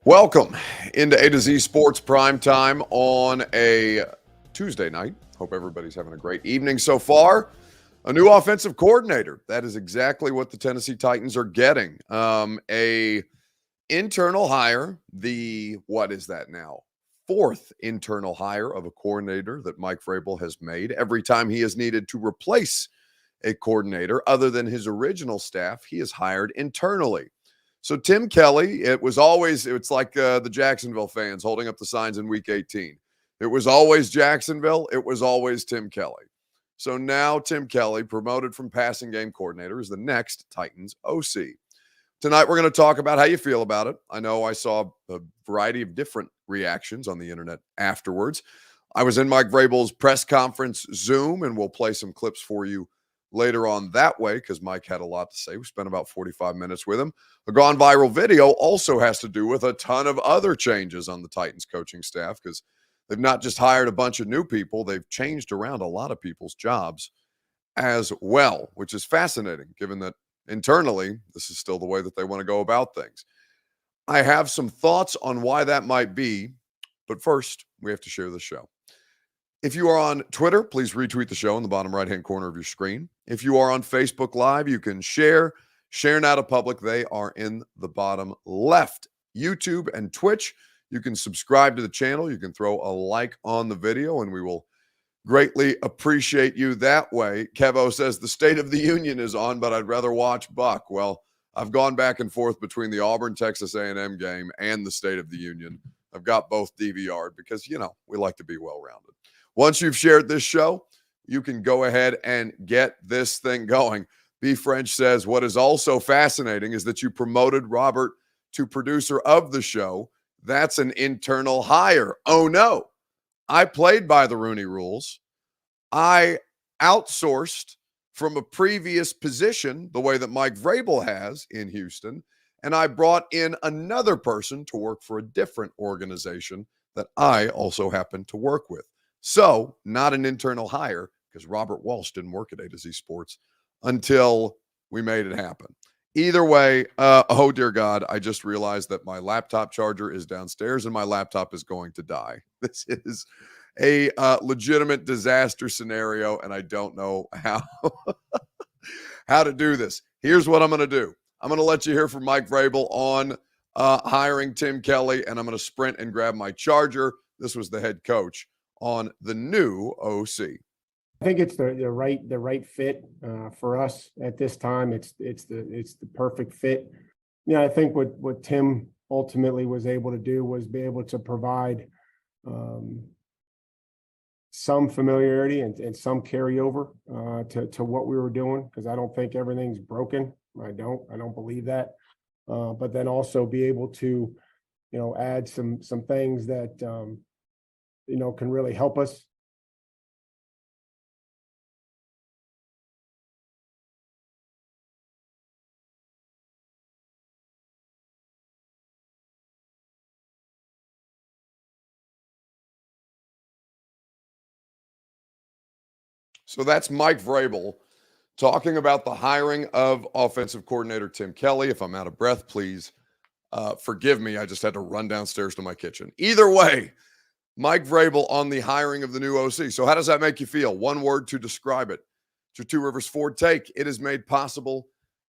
Welcome into A to Z Sports Prime Time on a Tuesday night. Hope everybody's having a great evening so far. A new offensive coordinator. That is exactly what the Tennessee Titans are getting. A internal hire. What is that now? Fourth internal hire of a coordinator that Mike Vrabel has made. Every time he has needed to replace a coordinator other than his original staff, he is hired internally. So Tim Kelly, it's like the Jacksonville fans holding up the signs in week 18. It was always Jacksonville. It was always Tim Kelly. So now Tim Kelly, promoted from passing game coordinator, is the next Titans OC. Tonight, we're going to talk about how you feel about it. I know I saw a variety of different reactions on the internet afterwards. I was in Mike Vrabel's press conference Zoom, and we'll play some clips for you later on that way because Mike had a lot to say. We spent about 45 minutes with him. A gone viral video also has to do with a ton of other changes on the Titans coaching staff because they've not just hired a bunch of new people, they've changed around a lot of people's jobs as well, which is fascinating given that internally this is still the way that they want to go about things. I have some thoughts on why that might be, but first we have to share the show. If you are on Twitter, please retweet the show in the bottom right-hand corner of your screen. If you are on Facebook Live, you can share now to public. They are in the bottom left. YouTube and Twitch, you can subscribe to the channel. You can throw a like on the video, and we will greatly appreciate you that way. Kevo says the State of the Union is on, but I'd rather watch Buck. Well, I've gone back and forth between the Auburn-Texas A&M game and the State of the Union. I've got both DVR'd because, we like to be well-rounded. Once you've shared this show, you can go ahead and get this thing going. B. French says, what is also fascinating is that you promoted Robert to producer of the show. That's an internal hire. Oh, no. I played by the Rooney rules. I outsourced from a previous position, the way that Mike Vrabel has in Houston, and I brought in another person to work for a different organization that I also happen to work with. So, not an internal hire because Robert Walsh didn't work at A to Z Sports until we made it happen. Either way, oh dear God, I just realized that my laptop charger is downstairs and my laptop is going to die. This is a legitimate disaster scenario, and I don't know how to do this. Here's what I'm going to do. I'm going to let you hear from Mike Vrabel on hiring Tim Kelly, and I'm going to sprint and grab my charger. This was the head coach on the new OC. I think it's the right fit for us at this time. It's the perfect fit. I think what Tim ultimately was able to do was be able to provide some familiarity and some carryover to what we were doing, because I don't think everything's broken. I don't believe that. But then also be able to add some things that can really help us. So that's Mike Vrabel talking about the hiring of offensive coordinator Tim Kelly. If I'm out of breath, please forgive me. I just had to run downstairs to my kitchen. Either way, Mike Vrabel on the hiring of the new OC. So how does that make you feel? One word to describe it. It's your Two Rivers Ford take. It is made possible,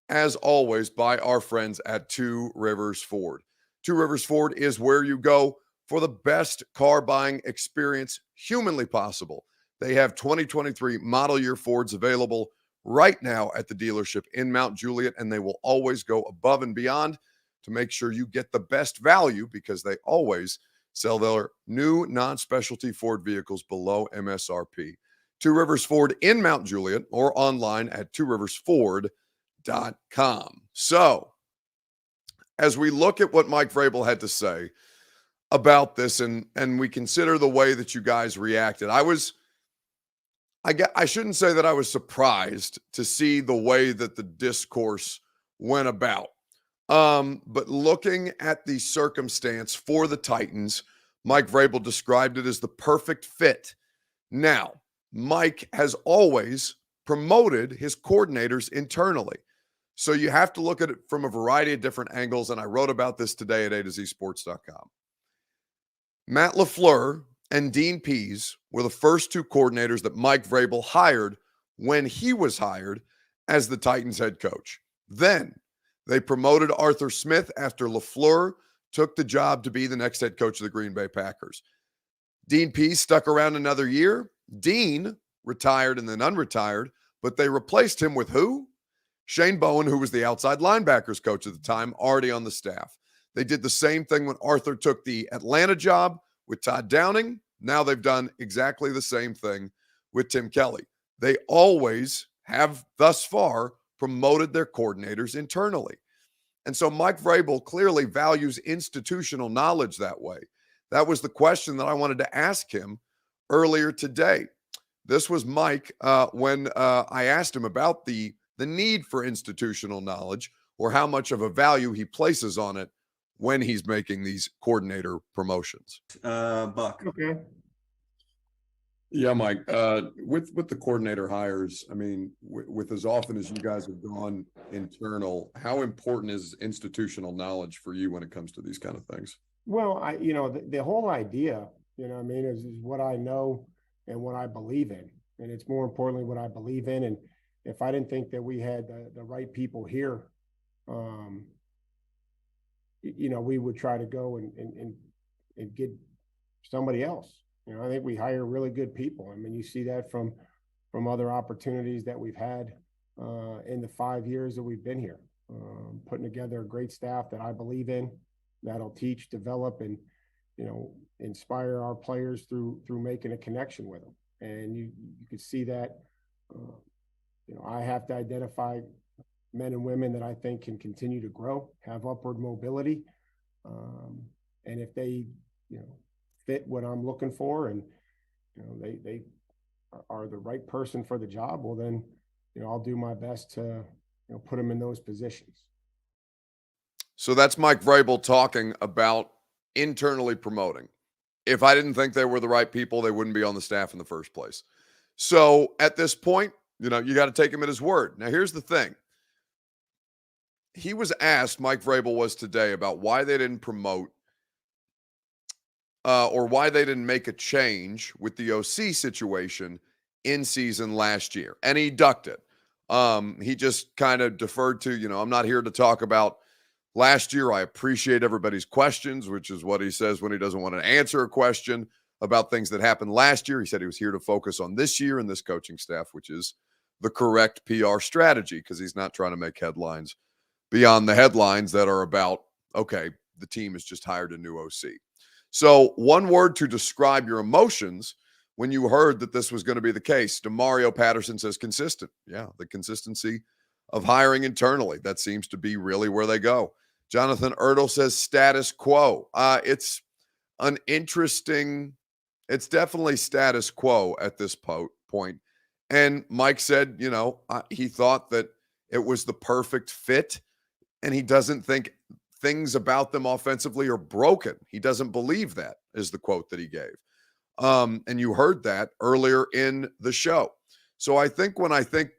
as always, by our friends at Two Rivers Ford. Two Rivers Ford is where you go for the best car buying experience humanly possible. They have 2023 model year Fords available right now at the dealership in Mount Juliet, and they will always go above and beyond to make sure you get the best value because they always sell their new non-specialty Ford vehicles below MSRP. Two Rivers Ford in Mount Juliet or online at tworiversford.com. So, as we look at what Mike Vrabel had to say about this and we consider the way that you guys reacted, I shouldn't say that I was surprised to see the way that the discourse went about. But looking at the circumstance for the Titans, Mike Vrabel described it as the perfect fit. Now, Mike has always promoted his coordinators internally. So you have to look at it from a variety of different angles, and I wrote about this today at A2ZSports.com. Matt LaFleur and Dean Pease were the first two coordinators that Mike Vrabel hired when he was hired as the Titans head coach. Then they promoted Arthur Smith after LaFleur took the job to be the next head coach of the Green Bay Packers. Dean Pease stuck around another year. Dean retired and then unretired, but they replaced him with who? Shane Bowen, who was the outside linebackers coach at the time, already on the staff. They did the same thing when Arthur took the Atlanta job with Todd Downing. Now they've done exactly the same thing with Tim Kelly. They always have thus far promoted their coordinators internally. And so Mike Vrabel clearly values institutional knowledge that way. That was the question that I wanted to ask him earlier today. This was Mike when I asked him about the need for institutional knowledge, or how much of a value he places on it when he's making these coordinator promotions. Buck. Okay. Yeah, Mike, with the coordinator hires, I mean, with as often as you guys have gone internal, how important is institutional knowledge for you when it comes to these kind of things? Well, the whole idea, is what I know and what I believe in. And it's more importantly what I believe in. And if I didn't think that we had the right people here, we would try to go and get somebody else. I think we hire really good people. I mean, you see that from other opportunities that we've had in the 5 years that we've been here, putting together a great staff that I believe in, that'll teach, develop, and inspire our players through making a connection with them. And you could see that. I have to identify men and women that I think can continue to grow, have upward mobility, and if they fit what I'm looking for, and they are the right person for the job, well then I'll do my best to put them in those positions. So that's Mike Vrabel talking about internally promoting. If I didn't think they were the right people, they wouldn't be on the staff in the first place. So at this point, you got to take him at his word. Now, here's the thing. He was asked, Mike Vrabel was today, about why they didn't promote or why they didn't make a change with the OC situation in season last year. And he ducked it. He just kind of deferred to, I'm not here to talk about last year. I appreciate everybody's questions, which is what he says when he doesn't want to answer a question about things that happened last year. He said he was here to focus on this year and this coaching staff, which is the correct PR strategy, because he's not trying to make headlines beyond the headlines that are about, okay, the team has just hired a new OC. So one word to describe your emotions when you heard that this was going to be the case. DeMario Patterson says consistent. Yeah, the consistency of hiring internally. That seems to be really where they go. Jonathan Ertl says status quo. It's definitely status quo at this point. And Mike said, he thought that it was the perfect fit, and he doesn't think things about them offensively are broken. He doesn't believe that, is the quote that he gave. And you heard that earlier in the show. So I think when I think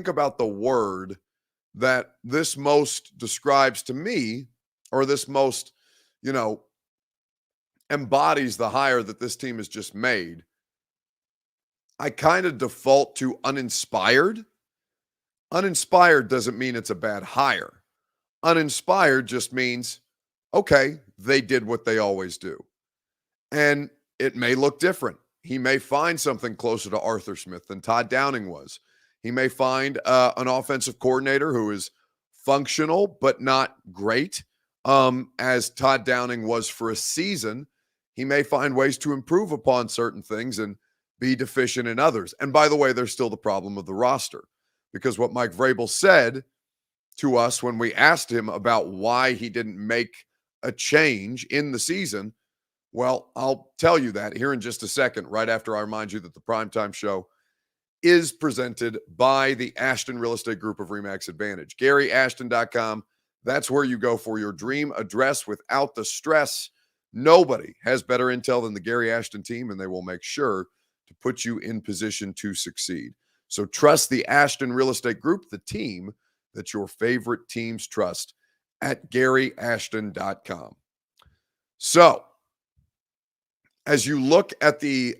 about the word that this most describes to me, or this most, embodies the hire that this team has just made, I kind of default to uninspired. Uninspired doesn't mean it's a bad hire. Uninspired just means, okay, they did what they always do. And it may look different. He may find something closer to Arthur Smith than Todd Downing was. He may find an offensive coordinator who is functional but not great, as Todd Downing was for a season. He may find ways to improve upon certain things and be deficient in others. And by the way, there's still the problem of the roster, because what Mike Vrabel said to us when we asked him about why he didn't make a change in the season, well, I'll tell you that here in just a second, right after I remind you that the Primetime Show is presented by the Ashton Real Estate Group of RE/MAX Advantage. GaryAshton.com. That's where you go for your dream address without the stress. Nobody has better intel than the Gary Ashton team, and they will make sure to put you in position to succeed. So trust the Ashton Real Estate Group, the team that your favorite teams trust at GaryAshton.com. So, as you look at the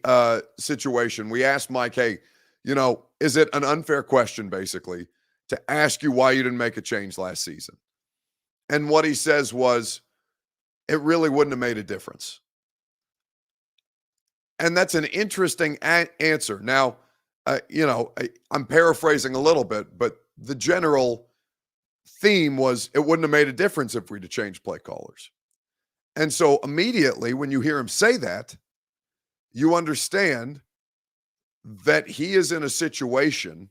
situation, we asked Mike, hey, is it an unfair question, basically, to ask you why you didn't make a change last season? And what he says was, it really wouldn't have made a difference. And that's an interesting answer. Now, I'm paraphrasing a little bit, but the general theme was it wouldn't have made a difference if we'd have changed play callers. And so immediately when you hear him say that, you understand that he is in a situation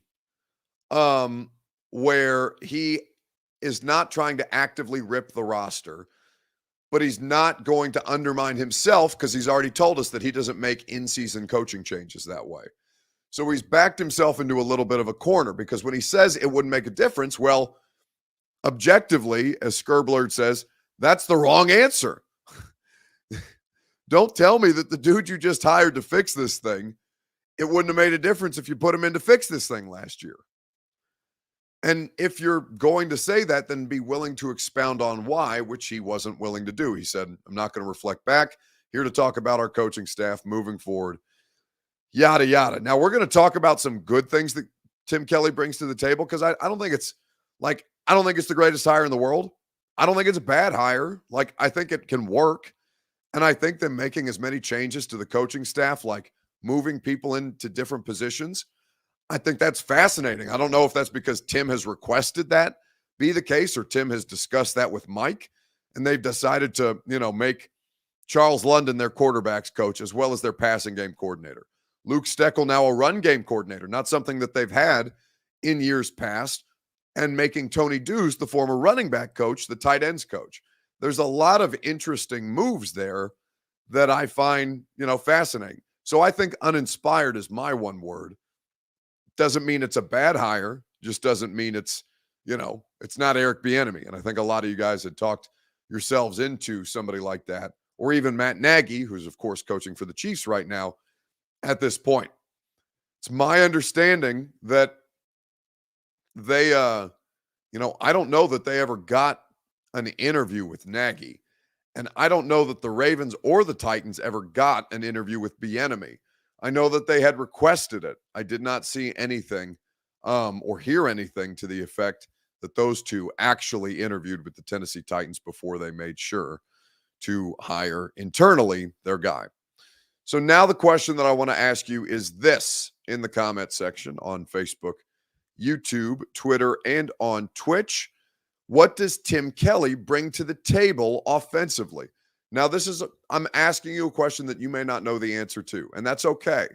where he is not trying to actively rip the roster, but he's not going to undermine himself because he's already told us that he doesn't make in-season coaching changes that way. So he's backed himself into a little bit of a corner because when he says it wouldn't make a difference, well, objectively, as Skerblerd says, that's the wrong answer. Don't tell me that the dude you just hired to fix this thing, it wouldn't have made a difference if you put him in to fix this thing last year. And if you're going to say that, then be willing to expound on why, which he wasn't willing to do. He said, I'm not going to reflect back. Here to talk about our coaching staff moving forward, yada, yada. Now, we're going to talk about some good things that Tim Kelly brings to the table because I don't think it's the greatest hire in the world. I don't think it's a bad hire. I think it can work. And I think them making as many changes to the coaching staff, like moving people into different positions, I think that's fascinating. I don't know if that's because Tim has requested that be the case or Tim has discussed that with Mike and they've decided to, make Charles London their quarterbacks coach as well as their passing game coordinator. Luke Steckel now a run game coordinator, not something that they've had in years past, and making Tony Deuce the former running back coach, the tight ends coach. There's a lot of interesting moves there that I find, fascinating. So I think uninspired is my one word. Doesn't mean it's a bad hire, just doesn't mean it's, it's not Eric Bieniemy. And I think a lot of you guys had talked yourselves into somebody like that, or even Matt Nagy, who's of course coaching for the Chiefs right now at this point. It's my understanding that they, I don't know that they ever got an interview with Nagy. And I don't know that the Ravens or the Titans ever got an interview with Bieniemy. I know that they had requested it. I did not see anything or hear anything to the effect that those two actually interviewed with the Tennessee Titans before they made sure to hire internally their guy. So now the question that I want to ask you is this in the comment section on Facebook, YouTube, Twitter, and on Twitch. What does Tim Kelly bring to the table offensively? Now, I'm asking you a question that you may not know the answer to, and that's okay.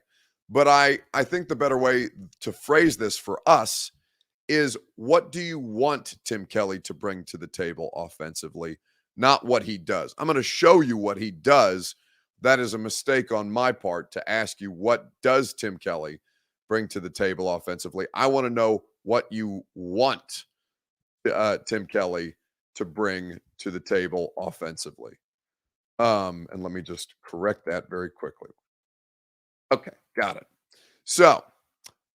But I think the better way to phrase this for us is, what do you want Tim Kelly to bring to the table offensively, not what he does? I'm going to show you what he does. That is a mistake on my part to ask you, what does Tim Kelly bring to the table offensively? I want to know what you want Tim Kelly to bring to the table offensively. And let me just correct that very quickly. Okay, got it. So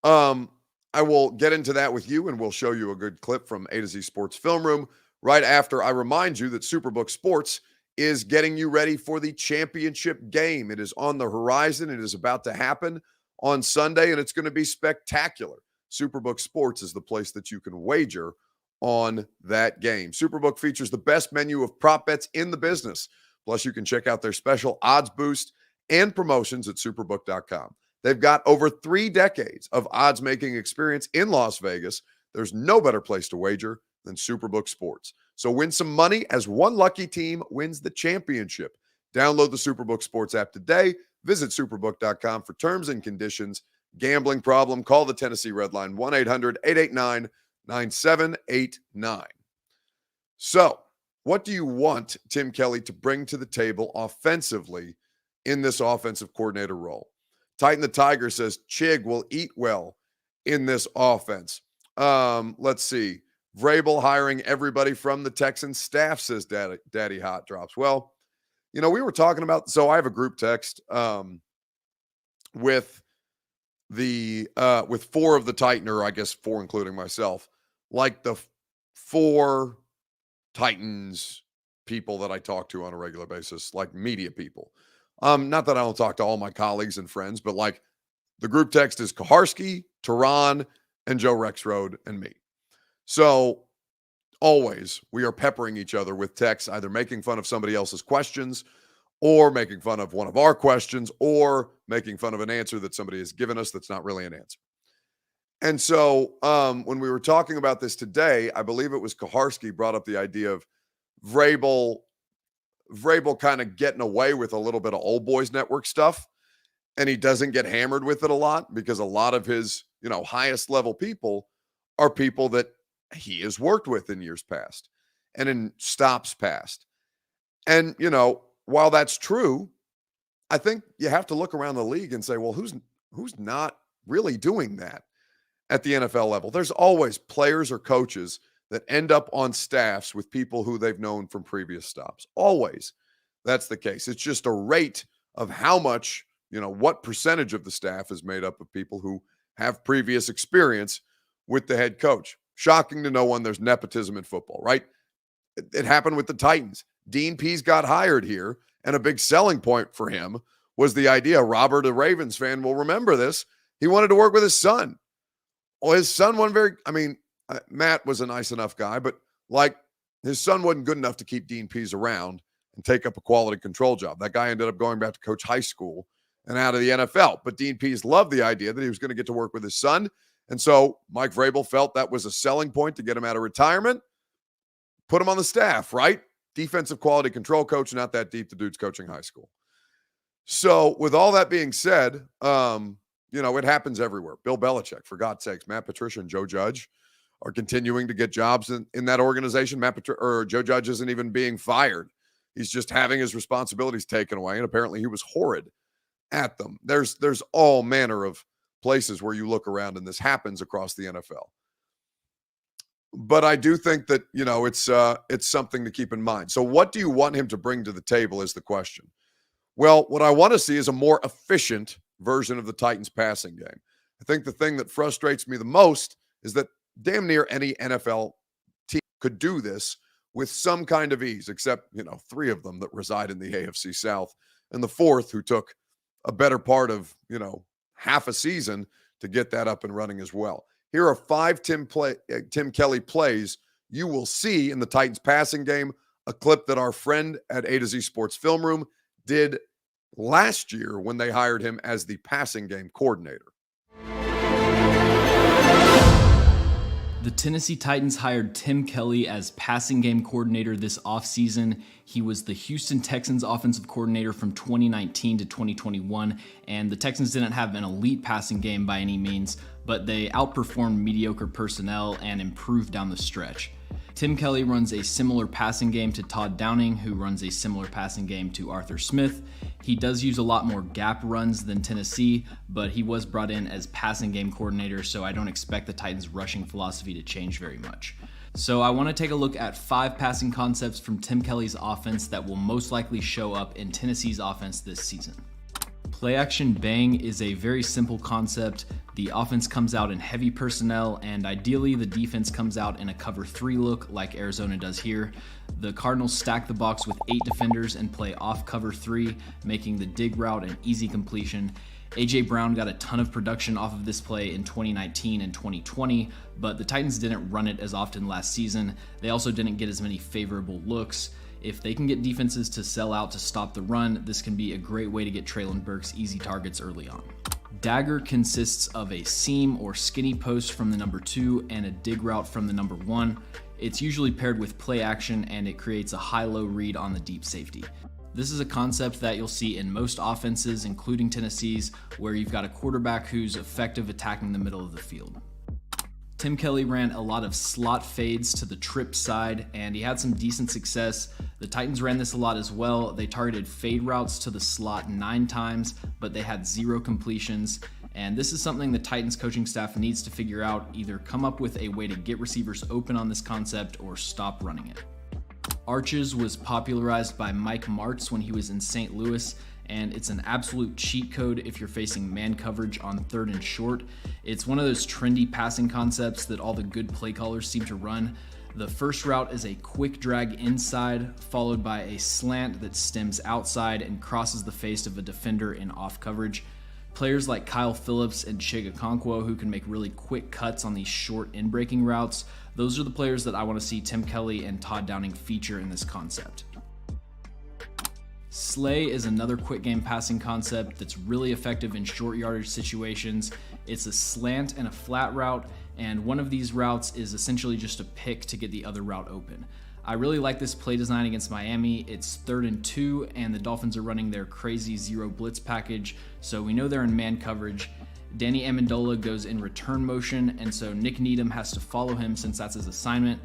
I will get into that with you, and we'll show you a good clip from A to Z Sports Film Room right after I remind you that Superbook Sports is getting you ready for the championship game. It is on the horizon. It is about to happen on Sunday, and it's going to be spectacular. Superbook Sports is the place that you can wager on that game. Superbook features the best menu of prop bets in the business. Plus, you can check out their special odds boost and promotions at superbook.com. They've got over 3 decades of odds-making experience in Las Vegas. There's no better place to wager than Superbook Sports. So win some money as one lucky team wins the championship. Download the Superbook Sports app today. Visit superbook.com for terms and conditions. Gambling problem? Call the Tennessee Red Line, 1-800-889-9789. So, what do you want Tim Kelly to bring to the table offensively in this offensive coordinator role? Titan the Tiger says Chig will eat well in this offense. Let's see. Vrabel hiring everybody from the Texans staff, says Daddy Hot Drops. Well, we were talking about, so I have a group text with 4 of the Titan, or I guess 4 including myself, like the for Titans people that I talk to on a regular basis, like media people. Not that I don't talk to all my colleagues and friends, but like the group text is Kaharski, Tehran, and Joe Rexroad and me. So always we are peppering each other with texts, either making fun of somebody else's questions or making fun of one of our questions or making fun of an answer that somebody has given us that's not really an answer. And so when we were talking about this today, I believe it was Kaharski brought up the idea of Vrabel kind of getting away with a little bit of old boys network stuff. And he doesn't get hammered with it a lot because a lot of his, highest level people are people that he has worked with in years past and in stops past. And, while that's true, I think you have to look around the league and say, well, who's not really doing that at the NFL level? There's always players or coaches that end up on staffs with people who they've known from previous stops. Always. That's the case. It's just a rate of how much, what percentage of the staff is made up of people who have previous experience with the head coach. Shocking to no one, there's nepotism in football, right? It happened with the Titans. Dean Pease got hired here, and a big selling point for him was the idea. Robert, a Ravens fan, will remember this. He wanted to work with his son. Well, his son Matt was a nice enough guy, but his son wasn't good enough to keep Dean Pease around and take up a quality control job. That guy ended up going back to coach high school and out of the NFL. But Dean Pease loved the idea that he was going to get to work with his son. And so Mike Vrabel felt that was a selling point to get him out of retirement, put him on the staff, right? Defensive quality control coach, not that deep. The dude's coaching high school. So with all that being said, it happens everywhere. Bill Belichick, for God's sakes, Matt Patricia and Joe Judge are continuing to get jobs in that organization. Joe Judge isn't even being fired. He's just having his responsibilities taken away. And apparently he was horrid at them. There's all manner of places where you look around and this happens across the NFL. But I do think that, it's something to keep in mind. So what do you want him to bring to the table is the question. Well, what I want to see is a more efficient version of the Titans passing game. I think the thing that frustrates me the most is that damn near any NFL team could do this with some kind of ease, except, 3 of them that reside in the AFC South and the 4th who took a better part of, half a season to get that up and running as well. Here are 5 Tim Kelly plays you will see in the Titans passing game, a clip that our friend at A to Z Sports Film Room did last year when they hired him as the passing game coordinator. The Tennessee Titans hired Tim Kelly as passing game coordinator this offseason. He was the Houston Texans offensive coordinator from 2019 to 2021, and the Texans didn't have an elite passing game by any means, but they outperformed mediocre personnel and improved down the stretch. Tim Kelly runs a similar passing game to Todd Downing, who runs a similar passing game to Arthur Smith. He does use a lot more gap runs than Tennessee, but he was brought in as passing game coordinator, so I don't expect the Titans' rushing philosophy to change very much. So I want to take a look at 5 passing concepts from Tim Kelly's offense that will most likely show up in Tennessee's offense this season. Play action bang is a very simple concept. The offense comes out in heavy personnel, and ideally the defense comes out in a cover 3 look like Arizona does here. The Cardinals stack the box with 8 defenders and play off cover 3, making the dig route an easy completion. A.J. Brown got a ton of production off of this play in 2019 and 2020, but the Titans didn't run it as often last season. They also didn't get as many favorable looks. If they can get defenses to sell out to stop the run, this can be a great way to get Treylon Burks easy targets early on. Dagger consists of a seam or skinny post from the number 2 and a dig route from the number 1. It's usually paired with play action, and it creates a high-low read on the deep safety. This is a concept that you'll see in most offenses, including Tennessee's, where you've got a quarterback who's effective attacking the middle of the field. Tim Kelly ran a lot of slot fades to the trip side, and he had some decent success. The Titans ran this a lot as well. They targeted fade routes to the slot 9 times, but they had 0 completions. And this is something the Titans coaching staff needs to figure out, either come up with a way to get receivers open on this concept or stop running it. Arches was popularized by Mike Martz when he was in St. Louis, and it's an absolute cheat code if you're facing man coverage on 3rd and short. It's one of those trendy passing concepts that all the good play callers seem to run. The first route is a quick drag inside, followed by a slant that stems outside and crosses the face of a defender in off coverage. Players like Kyle Phillips and Chig Okonkwo, who can make really quick cuts on these short in-breaking routes, those are the players that I want to see Tim Kelly and Todd Downing feature in this concept. Slay is another quick game passing concept that's really effective in short yardage situations. It's a slant and a flat route, and one of these routes is essentially just a pick to get the other route open. I really like this play design against Miami. It's 3rd and 2, and the Dolphins are running their crazy zero blitz package, so we know they're in man coverage. Danny Amendola goes in return motion, and so Nick Needham has to follow him since that's his assignment.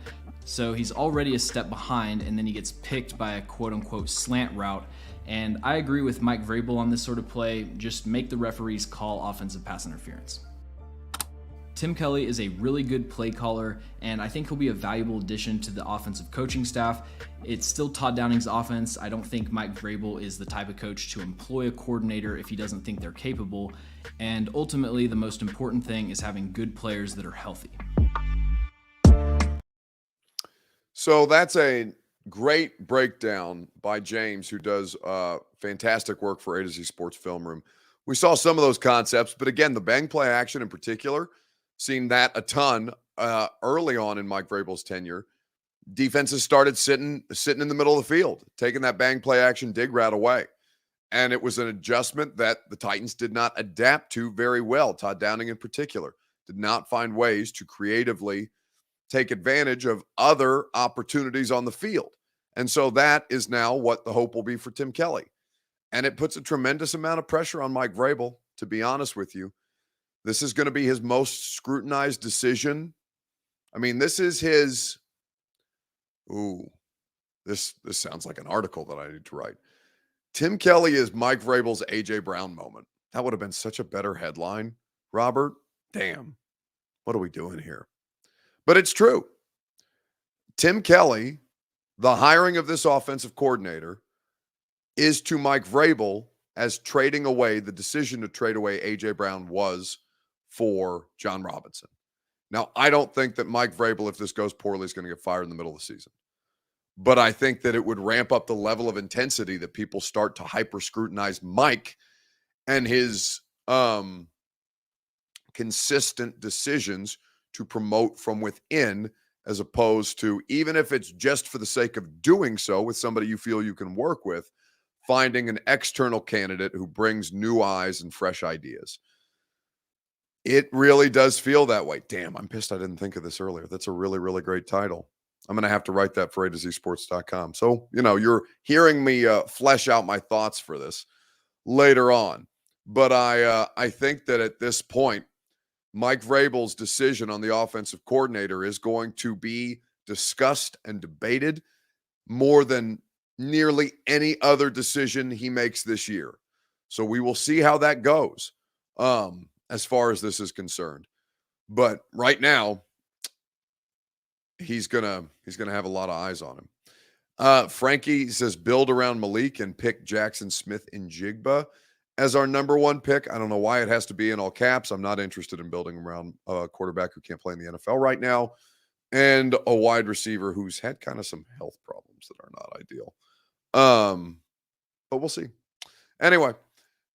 So he's already a step behind, and then he gets picked by a quote-unquote slant route. And I agree with Mike Vrabel on this sort of play. Just make the referees call offensive pass interference. Tim Kelly is a really good play caller, and I think he'll be a valuable addition to the offensive coaching staff. It's still Todd Downing's offense. I don't think Mike Vrabel is the type of coach to employ a coordinator if he doesn't think they're capable. And ultimately, the most important thing is having good players that are healthy. So that's a great breakdown by James, who does fantastic work for A to Z Sports Film Room. We saw some of those concepts, but again, the bang play action in particular, seen that a ton early on in Mike Vrabel's tenure. Defenses started sitting in the middle of the field, taking that bang play action dig route away. And it was an adjustment that the Titans did not adapt to very well. Todd Downing in particular did not find ways to creatively take advantage of other opportunities on the field. And so that is now what the hope will be for Tim Kelly. And it puts a tremendous amount of pressure on Mike Vrabel, to be honest with you. This is going to be his most scrutinized decision. I mean, this is his, this sounds like an article that I need to write. Tim Kelly is Mike Vrabel's A.J. Brown moment. That would have been such a better headline, Robert. Damn, what are we doing here? But it's true. Tim Kelly, the hiring of this offensive coordinator, is to Mike Vrabel as trading away, the decision to trade away A.J. Brown was for John Robinson. Now, I don't think that Mike Vrabel, if this goes poorly, is going to get fired in the middle of the season. But I think that it would ramp up the level of intensity that people start to hyper-scrutinize Mike and his consistent decisions to promote from within, as opposed to, even if it's just for the sake of doing so with somebody you feel you can work with, finding an external candidate who brings new eyes and fresh ideas. It really does feel that way. Damn, I'm pissed I didn't think of this earlier. That's a really, really great title. I'm going to have to write that for A2Zsports.com. So, you're hearing me flesh out my thoughts for this later on. But I think that at this point, Mike Vrabel's decision on the offensive coordinator is going to be discussed and debated more than nearly any other decision he makes this year. So we will see how that goes as far as this is concerned. But right now, he's gonna have a lot of eyes on him. Frankie says build around Malik and pick Jackson Smith and Jigba as our number one pick. I don't know why it has to be in all caps. I'm not interested in building around a quarterback who can't play in the NFL right now, and a wide receiver who's had kind of some health problems that are not ideal. But we'll see. Anyway,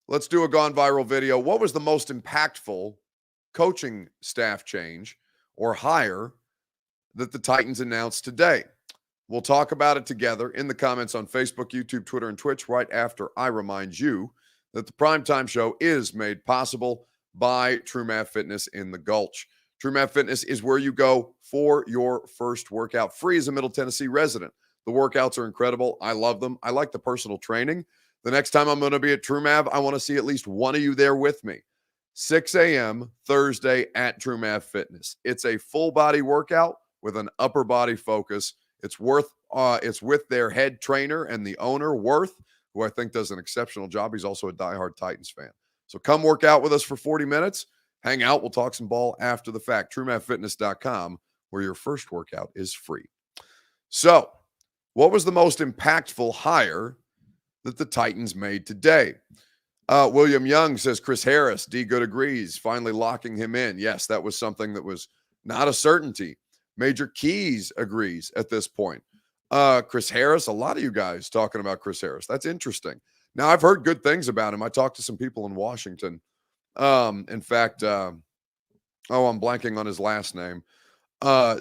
let's do a gone viral video. What was the most impactful coaching staff change or hire that the Titans announced today? We'll talk about it together in the comments on Facebook, YouTube, Twitter, and Twitch right after I remind you that the Primetime Show is made possible by True Math Fitness in the Gulch. True Math Fitness is where you go for your first workout, free as a Middle Tennessee resident. The workouts are incredible. I love them. I like the personal training. The next time I'm going to be at True Math, I want to see at least one of you there with me. 6 a.m. Thursday at True Math Fitness. It's a full body workout with an upper body focus. It's with their head trainer and the owner, Worth, who I think does an exceptional job. He's also a diehard Titans fan. So come work out with us for 40 minutes. Hang out. We'll talk some ball after the fact. TrueMathFitness.com, where your first workout is free. So, what was the most impactful hire that the Titans made today? William Young says Chris Harris. D. Good agrees. Finally locking him in. Yes, that was something that was not a certainty Major Keys agrees at this point. Chris Harris, a lot of you guys talking about Chris Harris. That's interesting. Now, I've heard good things about him. I talked to some people in Washington. In fact, I'm blanking on his last name.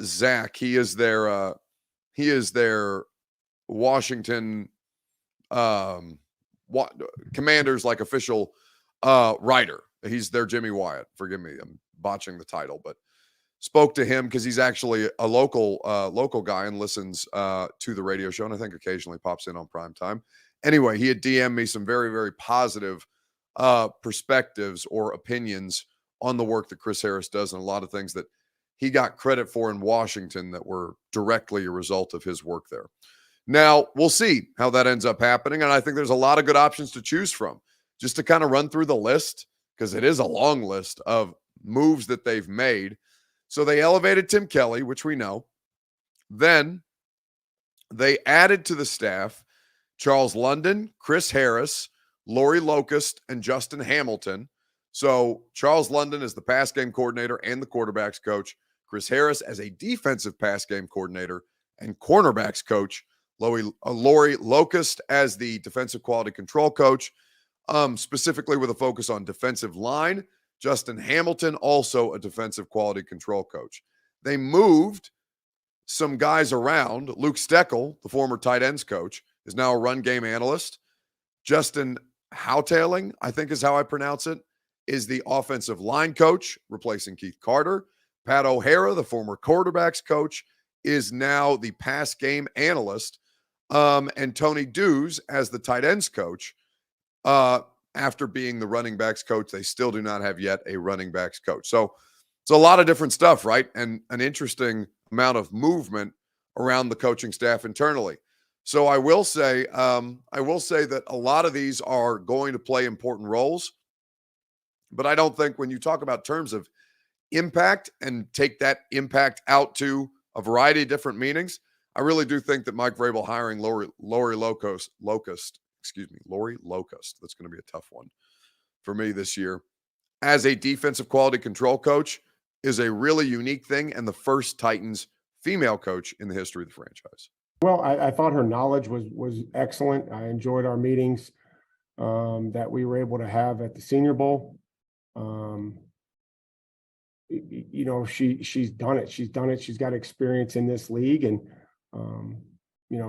Zach, he is their Washington Commanders like official writer. He's their Jimmy Wyatt. Forgive me, I'm botching the title, but spoke to him because he's actually a local guy and listens to the radio show, and I think occasionally pops in on prime time. Anyway, he had DM'd me some very, very positive perspectives or opinions on the work that Chris Harris does, and a lot of things that he got credit for in Washington that were directly a result of his work there. Now, we'll see how that ends up happening, and I think there's a lot of good options to choose from. Just to kind of run through the list, because it is a long list of moves that they've made. So they elevated Tim Kelly, which we know. Then they added to the staff Charles London, Chris Harris, Lori Locust, and Justin Hamilton. So Charles London is the pass game coordinator and the quarterbacks coach. Chris Harris as a defensive pass game coordinator and cornerbacks coach. Lori Locust as the defensive quality control coach, specifically with a focus on defensive line. Justin Hamilton, also a defensive quality control coach. They moved some guys around. Luke Steckel, the former tight ends coach, is now a run game analyst. Justin Houtailing, I think is how I pronounce it, is the offensive line coach, replacing Keith Carter. Pat O'Hara, the former quarterbacks coach, is now the pass game analyst. And Tony Dews as the tight ends coach. After being the running backs coach, they still do not have yet a running backs coach. So it's a lot of different stuff, right? And an interesting amount of movement around the coaching staff internally. So I will say that a lot of these are going to play important roles, but I don't think when you talk about terms of impact and take that impact out to a variety of different meanings, I really do think that Mike Vrabel hiring Lori Locust, that's going to be a tough one for me this year, as a defensive quality control coach is a really unique thing and the first Titans female coach in the history of the franchise. Well, I thought her knowledge was excellent. I enjoyed our meetings that we were able to have at the Senior Bowl. She's done it. She's got experience in this league, and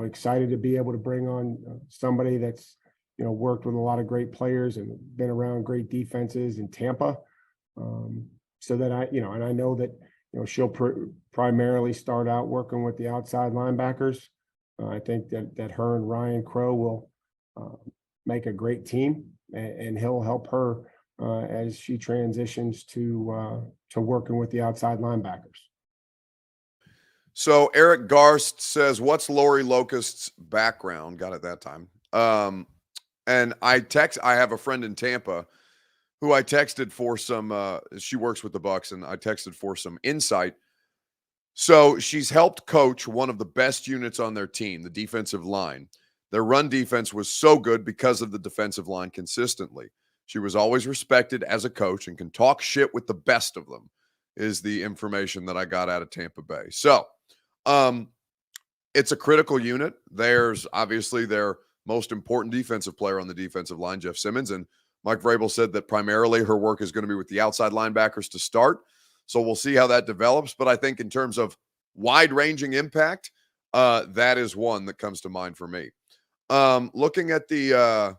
excited to be able to bring on somebody that's worked with a lot of great players and been around great defenses in Tampa. So that I know that she'll primarily start out working with the outside linebackers. I think that her and Ryan Crow will make a great team, and he'll help her as she transitions to working with the outside linebackers. So Eric Garst says, what's Lori Locust's background? Got it that time. And I have a friend in Tampa who I texted for some, she works with the Bucs, and I texted for some insight. So she's helped coach one of the best units on their team, the defensive line. Their run defense was so good because of the defensive line consistently. She was always respected as a coach and can talk shit with the best of them, is the information that I got out of Tampa Bay. So it's a critical unit. There's obviously their most important defensive player on the defensive line, Jeff Simmons, and Mike Vrabel said that primarily her work is going to be with the outside linebackers to start. So we'll see how that develops. But I think in terms of wide-ranging impact, that is one that comes to mind for me. Looking at the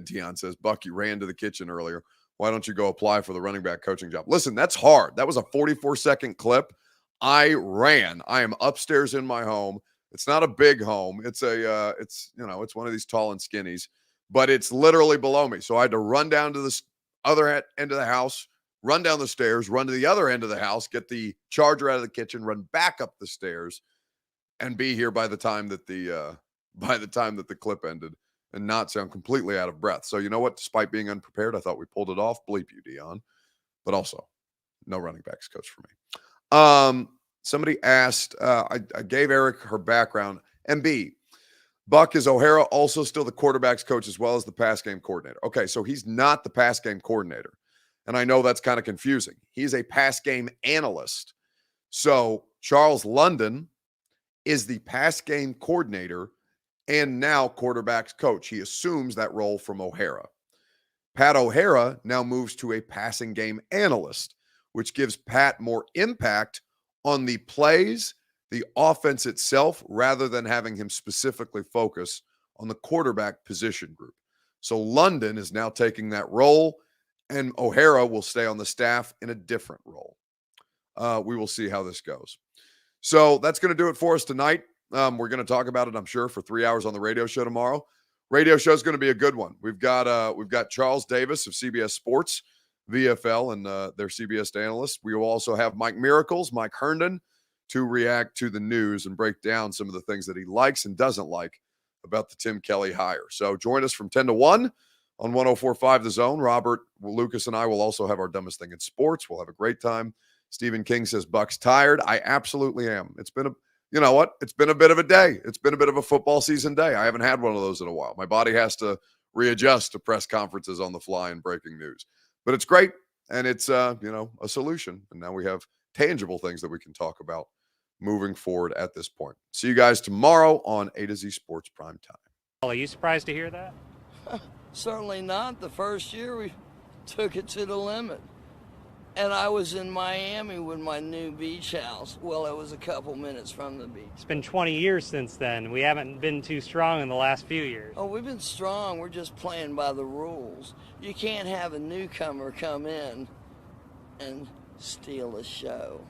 Dion says, Bucky ran to the kitchen earlier. Why don't you go apply for the running back coaching job? Listen, that's hard. That was a 44-second clip. I ran. I am upstairs in my home. It's not a big home. It's one of these tall and skinnies, but it's literally below me. So I had to run down to the other end of the house, run down the stairs, run to the other end of the house, get the charger out of the kitchen, run back up the stairs, and be here by the time that the clip ended, and not sound completely out of breath. So you know what? Despite being unprepared, I thought we pulled it off. Bleep you, Dion. But also, no running backs coach for me. Somebody asked, I gave Eric her background. MB, Buck, is O'Hara also still the quarterback's coach as well as the pass game coordinator? Okay, so he's not the pass game coordinator. And I know that's kind of confusing. He's a pass game analyst. So Charles London is the pass game coordinator and now quarterback's coach. He assumes that role from O'Hara. Pat O'Hara now moves to a passing game analyst, which gives Pat more impact on the plays, the offense itself, rather than having him specifically focus on the quarterback position group. So London is now taking that role, and O'Hara will stay on the staff in a different role. We will see how this goes. So that's going to do it for us tonight. We're going to talk about it, I'm sure, for 3 hours on the radio show tomorrow. Radio show is going to be a good one. We've got Charles Davis of CBS Sports, VFL, and their CBS analysts. We will also have Mike Miracles, Mike Herndon, to react to the news and break down some of the things that he likes and doesn't like about the Tim Kelly hire. So join us from 10 to 1 on 104.5 The Zone. Robert, Lucas, and I will also have our dumbest thing in sports. We'll have a great time. Stephen King says Buck's tired. I absolutely am. It's been It's been a bit of a day. It's been a bit of a football season day. I haven't had one of those in a while. My body has to readjust to press conferences on the fly and breaking news. But it's great, and it's a solution. And now we have tangible things that we can talk about moving forward at this point. See you guys tomorrow on A to Z Sports Prime Time. Are you surprised to hear that? Certainly not. The first year we took it to the limit. And I was in Miami with my new beach house. Well, it was a couple minutes from the beach. It's been 20 years since then. We haven't been too strong in the last few years. Oh, we've been strong. We're just playing by the rules. You can't have a newcomer come in and steal a show.